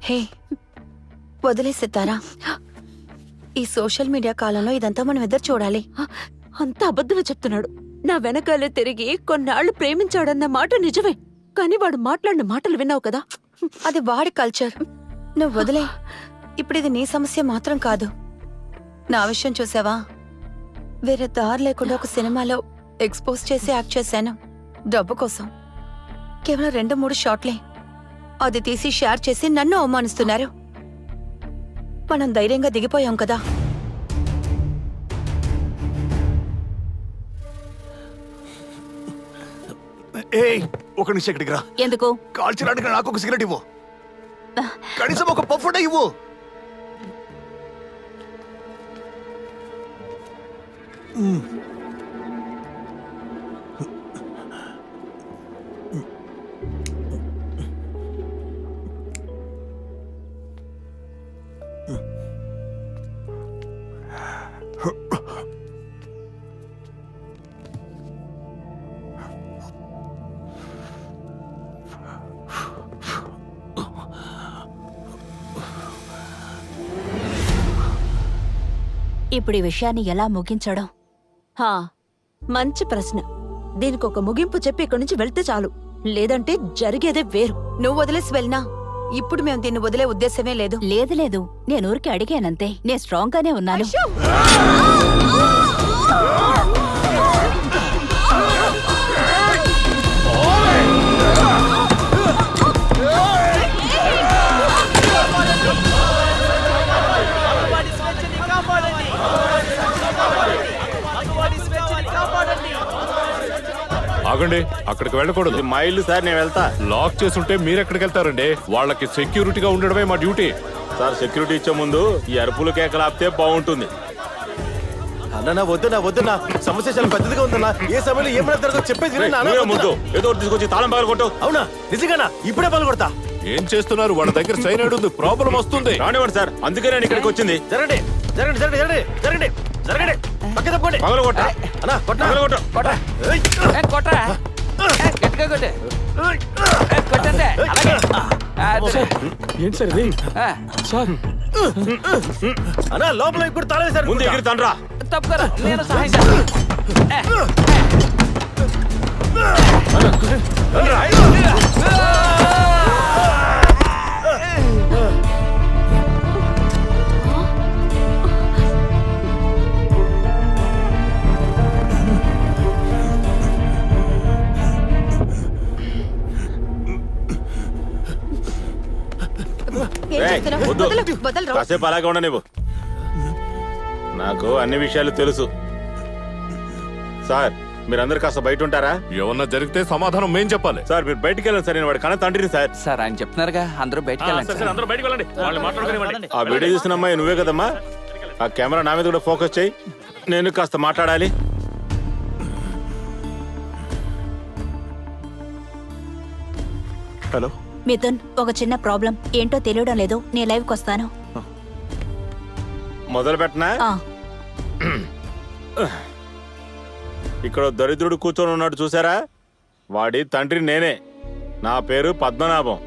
హే వదిలేసేతారా? ఈ social media కాలంలో ఇదంతా మనం ఇద్దరు చూడాలి. అంత అబద్ధమే చెప్తున్నాడు. నా వెనకాలే తిరిగి కొన్నాళ్లు ప్రేమించాడన్న మాట నిజమే, కానీ వాడు మాట్లాడిన మాటలు విన్నావు కదా. అది వాడి కల్చర్. నువ్వు వదిలే. ఇప్పుడు ఇది నీ సమస్య మాత్రం కాదు. నా విషయం చూసావా? వేరే దారి లేకుండా ఒక సినిమాలో ఎక్స్పోజ్ చేసి యాక్ట్ చేశాను డబ్బు కోసం. కేవలం 2-3 షాట్లే. అది తీసి షేర్ చేసి నన్ను అవమానిస్తున్నారు. మనం ధైర్యంగా దిగిపోయాం కదా. ఏయ్, ఒక నిమిషం ఇక్కడికి రా. ఎందుకు? కాల్చడానికి నాకు ఒక సిగరెట్ ఇవ్వు. కనీసం ఒక పఫ్ ఇవ్వు. ఇప్పుడు ఈ విషయాన్ని ఎలా ముగించడం? హా, మంచి ప్రశ్న. దీనికి ఒక ముగింపు చెప్పి ఇక్కడి నుంచి వెళ్తే చాలు, లేదంటే జరిగేదే వేరు. నువ్వు వదిలేసి వెళ్ళినా ఇప్పుడు మేము దీన్ని వదిలే ఉద్దేశమే లేదు. లేదు లేదు, నేను ఊరికి అడిగానంతే. నేను స్ట్రాంగ్ గానే ఉన్నాను. ఆగండి, అక్కడికి వెళ్ళకూడదు. మా ఇల్లు సార్, నేను వెళ్తా. లాక్ చేసుంటే మీరెక్కడికి వెళ్తారండి? వాళ్ళకి సెక్యూరిటీగా ఉండడమే మా డ్యూటీ. సార్, సెక్యూరిటీ ఇచ్చే ముందు ఈ అరుపులు కేకలు ఆపితే బాగుంటుంది. అన్నా వద్దునా, సమస్య చాలా పెద్దదిగా ఉందన్నా. ఏ సమయంలో ఏమైనా జరగదు చెప్పేది వినండి అన్నా. నువ్వే ముందు ఏదో ఒకటి తీసుకొచ్చి తాళం పగలు కొట్టు. అవునా? నిజంగానా? ఇప్పుడే పగలు కొడతా. ఏం చేస్తున్నారు? వాళ్ళ దగ్గర సైనైడ్ ఉంది, ప్రాబ్లం వస్తుంది. రానివ్వండి సార్, అందుకే నేను ఇక్కడికి వచ్చింది. జరగండి జరగండి జరగండి జరగండి జరగండి. పక్క తప్పండి. పగలు కొట్ట. అన్నా కొట్ట. పగలు కొట్టు. కొట్టరా గట్టిగా కొట్టే కొట్టండి. ఏంటి సార్ ఇది? సార్ అన్నా లోపల ఇప్పుడు తాళేశారు. ముందు ఎగిరి తండ్రా. తప్పుకోరా, నేను సహాయం చేస్తాను. ఏం ఏయ్, చేస్తున్నావ్? వద్దు. వదలు, వదలరా. కాసేపు అలాగే ఉండ నువ్వు. నాకు అన్ని విషయాలు తెలుసు సార్. మీరందరు కాస్త బయట ఉంటారా? ఏమన్నా జరిగితే సమాధానం మేం చెప్పాలి. సార్ మీరు బయటికి వెళ్ళండి సార్. నేను వాడి కన్నా తండ్రిని సార్. సార్ ఆయన చెప్తున్నారుగా, అందరూ బయటికి వెళ్ళండి. అందరూ బయటికి వెళ్ళండి. వాళ్ళు మాట్లాడుకోనివ్వండి. ఆ వీడియో చూసిన అమ్మాయి నువ్వే కదమ్మా? ఆ కెమెరా నా మీద కూడా ఫోకస్ చేయి. నేను కాస్త మాట్లాడాలి. హలో మిథున్, ఒక చిన్న ప్రాబ్లం. ఏంటో తెలియడం లేదు. నేను లైవ్కి వస్తాను. మొదలు పెట్టనా? ఆ, ఇక్కడ దరిద్రుడు కూర్చొని ఉన్నాడు చూసారా? వాడి తండ్రి నేనే. నా పేరు పద్మనాభం.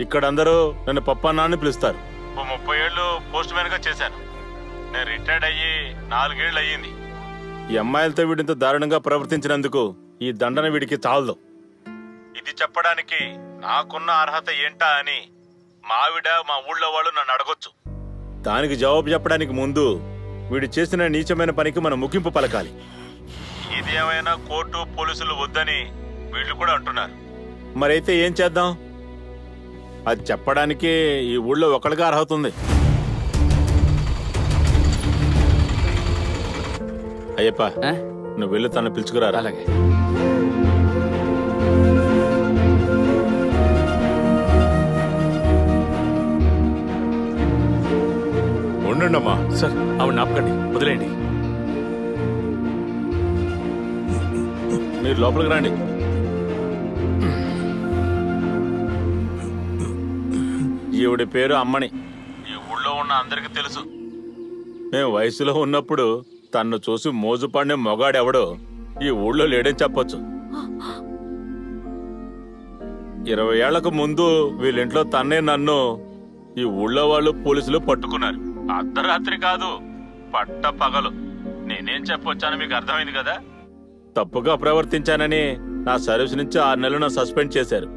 ఇక్కడ అందరూ నన్ను పప్పన్నా అని పిలుస్తారు. 30 ఏళ్ళు పోస్ట్ మ్యాన్ గా చేశాను. నేను రిటైర్డ్ అయ్యి 4 ఏళ్ళు అయ్యింది. ఈ అమ్మాయిలతో వీడింత దారుణంగా ప్రవర్తించినందుకు ఈ దండన వీడికి చాలదు. ఇది చెప్పడానికి నాకున్న అర్హత ఏంటా అని మావిడ మా ఊళ్ళో వాళ్ళు నన్ను అడగొచ్చు. దానికి జవాబు చెప్పడానికి ముందు వీడు చేసిన నీచమైన పనికి మనం ముగింపు పలకాలి. ఇదేమైనా కోర్టు పోలీసులు వద్దని వీళ్ళు కూడా అంటున్నారు. మరైతే ఏం చేద్దాం? అది చెప్పడానికి ఈ ఊళ్ళో ఒకళ్ళగా అర్హత ఉంది. అయ్యప్ప, నువ్వు వెళ్ళి తను పిలుచుకురా. అలాగే. ఉండండి అమ్మా. సార్ ఆవిడ ఆపకండి, వదిలేయండి. మీరు లోపలికి రండి. ఈవిడ పేరు అమ్మని. ఈ ఊళ్ళో ఉన్న అందరికీ తెలుసు. మేము వయసులో ఉన్నప్పుడు తన్ను చూసి మోజుపడిన మొగాడెవడో ఈ ఊళ్ళో లేడని చెప్పొచ్చు. 20 ఏళ్లకు ముందు వీళ్ళింట్లో తన్నే నన్ను ఈ ఊళ్ళో వాళ్ళు పోలీసులు పట్టుకున్నారు. అర్ధరాత్రి కాదు, పట్ట పగలు. నేనేం చెప్పొచ్చానో మీకు అర్థమైంది కదా. తప్పుగా ప్రవర్తించానని నా సర్వీస్ నుంచి 6 నెలలు నా సస్పెండ్ చేశారు.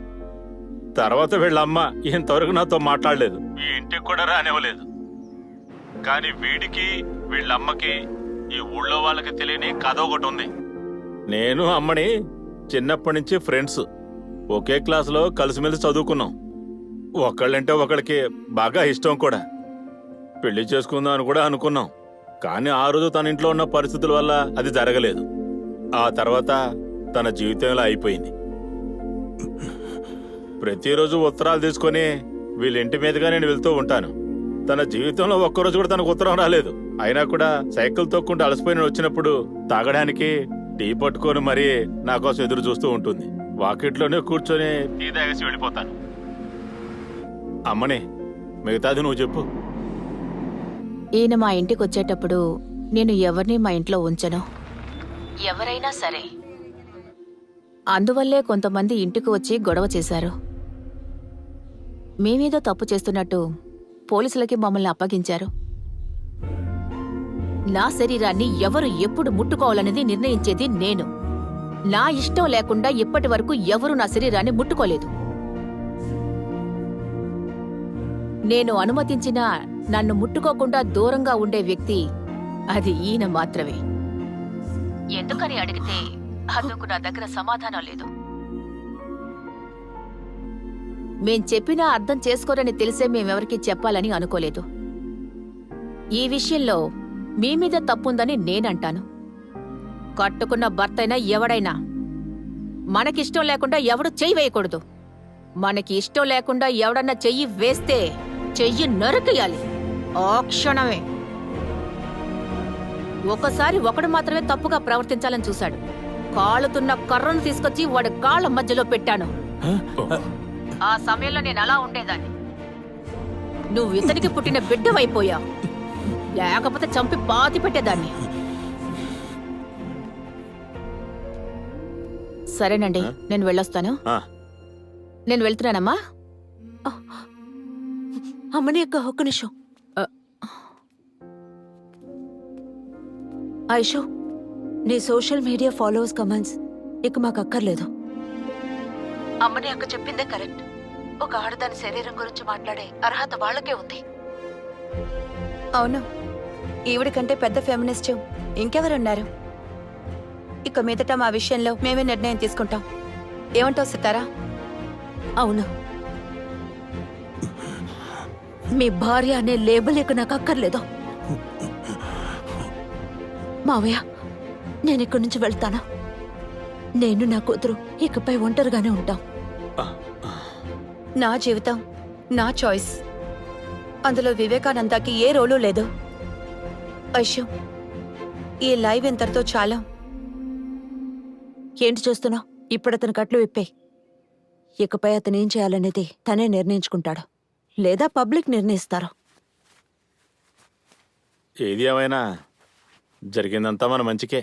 తర్వాత వీళ్ళమ్మ ఇంతవరకు నాతో మాట్లాడలేదు, ఈ ఇంటికి కూడా రానివ్వలేదు. కానీ వీడికి వీళ్ళమ్మకి ఈ ఊళ్ళో వాళ్ళకి తెలియని కథ ఒకటి ఉంది. నేను అమ్మని చిన్నప్పటి నుంచి ఫ్రెండ్స్, ఒకే క్లాసులో కలిసిమెలిసి చదువుకున్నాం. ఒకళ్ళంటే ఒకళ్ళకి బాగా ఇష్టం కూడా. పెళ్లి చేసుకుందాం అని కూడా అనుకున్నాం. కానీ ఆ రోజు తన ఇంట్లో ఉన్న పరిస్థితుల వల్ల అది జరగలేదు. ఆ తర్వాత తన జీవితంలో అయిపోయింది. ప్రతిరోజు ఉత్తరాలు తీసుకొని వీళ్ళ ఇంటి మీదుగా నేను వెళ్తూ ఉంటాను. తన జీవితంలో ఒక్కరోజు కూడా తనకు ఉత్తరం రాలేదు. అయినా కూడా సైకిల్ తొక్కుంటూ అలసిపోయిన వచ్చినప్పుడు తాగడానికి టీ పట్టుకొని మరీ నా కోసం ఎదురు చూస్తూ ఉంటుంది. వాకిట్లోనే కూర్చొని టీ తాగేసి వెళ్ళిపోతాను. అమ్మని మిగతాది నువ్వు చెప్పు. ఈయన మా ఇంటికి వచ్చేటప్పుడు నేను ఎవరిని మా ఇంట్లో ఉంచను. ఎవరైనా సరే. అందువల్లే కొంతమంది ఇంటికి వచ్చి గొడవ చేశారు. మేమేదో తప్పు చేస్తున్నట్టు పోలీసులకి మమ్మల్ని అప్పగించారు. నా శరీరాన్ని ఎవరు ఎప్పుడు ముట్టుకోవాలనేది నిర్ణయించేది నేను. నా ఇష్టం లేకుండా ఇప్పటి వరకు ఎవరు నా శరీరాన్ని ముట్టుకోలేదు. నేను అనుమతించిన నన్ను ముట్టుకోకుండా దూరంగా ఉండే వ్యక్తి అది ఈయన మాత్రమే. ఎందుకని అడిగితే అందుకు నా దగ్గర సమాధానం లేదు. మేం చెప్పినా అర్థం చేసుకోరని తెలిసే మేమెవరికీ చెప్పాలని అనుకోలేదు. ఈ విషయంలో మీ మీద తప్పుందని నేనంటాను. కట్టుకున్న భర్తైనా ఎవడైనా మనకిష్టం లేకుండా ఎవడు చెయ్యి వేయకూడదు. మనకి ఇష్టం లేకుండా ఎవడన్నా చెయ్యి వేస్తే చెయ్యి నరికేయాలి ఆ క్షణమే. ఒకసారి ఒకడు మాత్రమే తప్పుగా ప్రవర్తించాలని చూశాడు. కాలుతున్న కర్రను తీసుకొచ్చి వాడి కాళ్ళ మధ్యలో పెట్టాను. ఆ సమయంలో నేను అలా ఉండేదాన్ని. నువ్వు ఇతనికి పుట్టిన బిడ్డవైపోయా, లేకపోతే చంపి పాతి పెట్టేదాన్ని. సరేనండి, నేను వెళ్ళొస్తాను. నేను వెళ్తున్నానమ్మా. అమ్మని యొక్క ఒక్క నిమిషం. ఐషు, నీ సోషల్ మీడియా ఫాలోవర్స్ కమెంట్స్ ఇక మాకు అక్కర్లేదు. అమ్మని అక్క చెప్పిందే కరెక్ట్. ఒక ఆడదాని శరీరం గురించి మాట్లాడే అర్హత వాళ్ళకే ఉంది. అవును, ఈవిడ కంటే పెద్ద ఫెమినిస్ట్ ఇంకెవరున్నారు? ఇక మీదట మా విషయంలో మేమే నిర్ణయం తీసుకుంటాం. ఏమంటావు సితారా? అవును, మీ భార్య అనే లేబుల్ ఇక నాకు అక్కర్లేదు. మావయ్య, నేను ఇక్కడి నుంచి వెళ్తాను. నేను నా కూతురు ఇకపై ఒంటరిగానే ఉంటాం. నా జీవితం నా చాయిస్. అందులో వివేకానందకి ఏ రోలు లేదు. ఐషు, ఈ లైవ్ ఇంతటితో చాలా. ఏంటి చూస్తున్నావు? ఇప్పుడు అతను కట్లు విప్పే. ఇకపై అతను ఏం చేయాలనేది తనే నిర్ణయించుకుంటాడు, లేదా పబ్లిక్ నిర్ణయిస్తారు. ఏది ఏమైనా జరిగిందంతా మన మంచికే.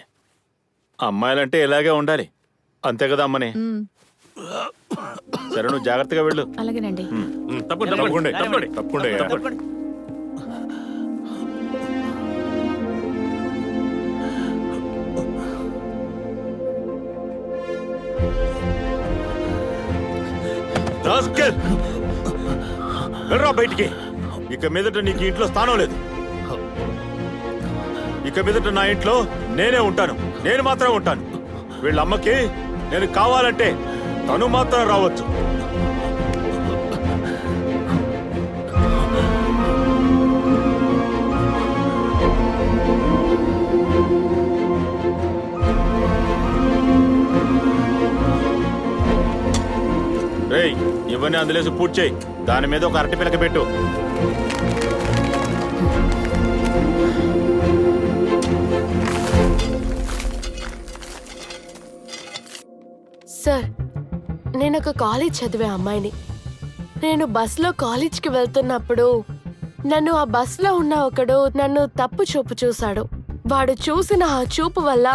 అమ్మాయిలంటే ఇలాగే ఉండాలి, అంతే కదా అమ్మని? సరే, నువ్వు జాగ్రత్తగా వెళ్ళు. అలాగేనండి. తప్పకుండా తప్పకుండా. వెళ్ళరా బయటికి. ఇక మీదట నీకు ఇంట్లో స్థానం లేదు. ఇక మీదట నా ఇంట్లో నేనే ఉంటాను, నేను మాత్రం ఉంటాను. వీళ్ళ అమ్మకి నేను కావాలంటే తను మాత్రం రావచ్చు. రేయ్, ఇవన్నీ అందులేసి పూర్తి చేయి. దాని మీద ఒక అరటి పిలక పెట్టు. సార్, నేను ఒక కాలేజ్ చదివే అమ్మాయిని. నేను బస్లో కాలేజ్కి వెళ్తున్నప్పుడు నన్ను ఆ బస్లో ఉన్న ఒకడు నన్ను తప్పు చూపు చూశాడు. వాడు చూసిన ఆ చూపు వల్ల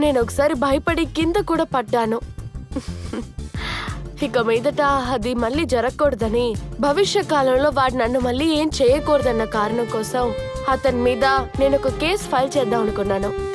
నేను ఒకసారి భయపడి కింద కూడా పడ్డాను. ఇక మీదట అది మళ్ళీ జరగకూడదని, భవిష్య కాలంలో వాడు నన్ను మళ్ళీ ఏం చేయకూడదన్న కారణం కోసం అతని మీద నేను ఒక కేసు ఫైల్ చేద్దాం అనుకున్నాను.